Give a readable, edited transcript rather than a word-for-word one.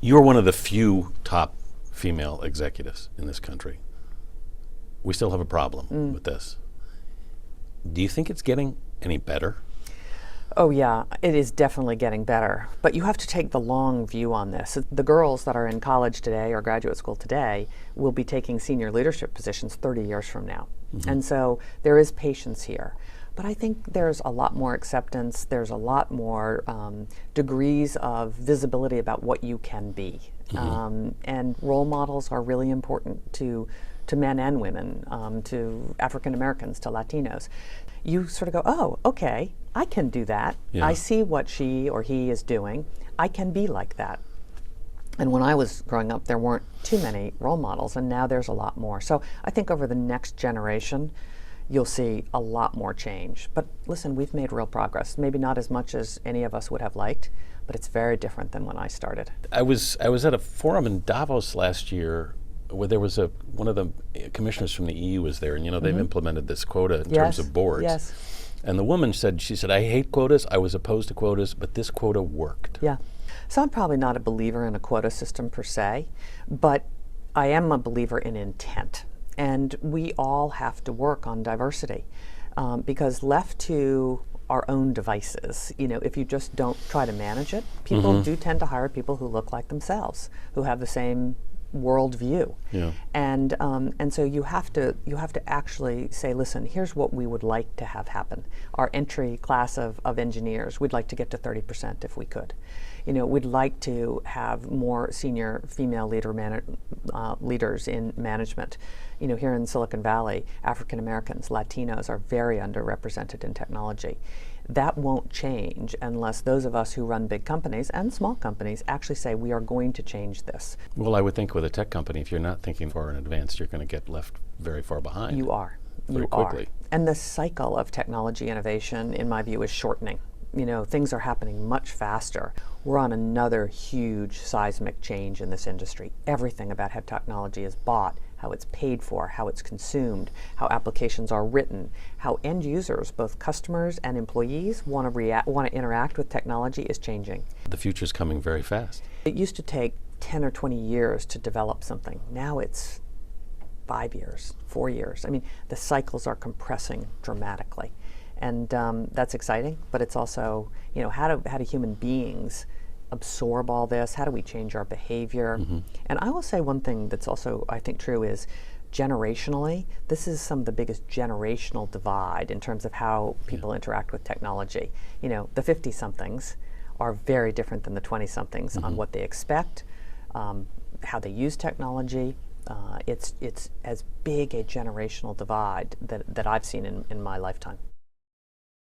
You're one of the few top female executives in this country. We still have a problem with this. Do you think it's getting any better? Oh yeah, it is definitely getting better. But you have to take the long view on this. The girls that are in college today or graduate school today will be taking senior leadership positions 30 years from now. And so there is patience here. But I think there's a lot more acceptance. There's a lot more degrees of visibility about what you can be. And role models are really important to men and women, to African Americans, to Latinos. You sort of go, oh, okay, I can do that. Yeah. I see what she or he is doing. I can be like that. And when I was growing up, there weren't too many role models, and now there's a lot more. So I think over the next generation, you'll see a lot more change. But listen, we've made real progress. Maybe not as much as any of us would have liked, but it's very different than when I started. I was at a forum in Davos last year where there was one of the commissioners from the EU was there, and they've implemented this quota in terms of boards. Yes. And the woman said, I hate quotas, I was opposed to quotas, but this quota worked. Yeah. So I'm probably not a believer in a quota system per se, but I am a believer in intent. And we all have to work on diversity because left to our own devices, if you just don't try to manage it, people do tend to hire people who look like themselves, who have the same world view. Yeah. And so you have to actually say, listen, here's what we would like to have happen. Our entry class of engineers, we'd like to get to 30% if we could. We'd like to have more senior female leaders in management. Here in Silicon Valley, African Americans, Latinos are very underrepresented in technology. That won't change unless those of us who run big companies and small companies actually say we are going to change this. Well, I would think with a tech company, if you're not thinking far in advance, you're going to get left very far behind. You are. Very quickly. And the cycle of technology innovation, in my view, is shortening. Things are happening much faster. We're on another huge seismic change in this industry. Everything about how technology is bought, how it's paid for, how it's consumed, how applications are written, how end users, both customers and employees, want to interact with technology is changing. The future's coming very fast. It used to take 10 or 20 years to develop something. Now it's 5 years, 4 years. I mean, the cycles are compressing dramatically. And that's exciting, but it's also, how do human beings absorb all this? How do we change our behavior? And I will say one thing that's also, I think, true is generationally, this is some of the biggest generational divide in terms of how people interact with technology. The 50-somethings are very different than the 20-somethings on what they expect, how they use technology. It's as big a generational divide that I've seen in my lifetime.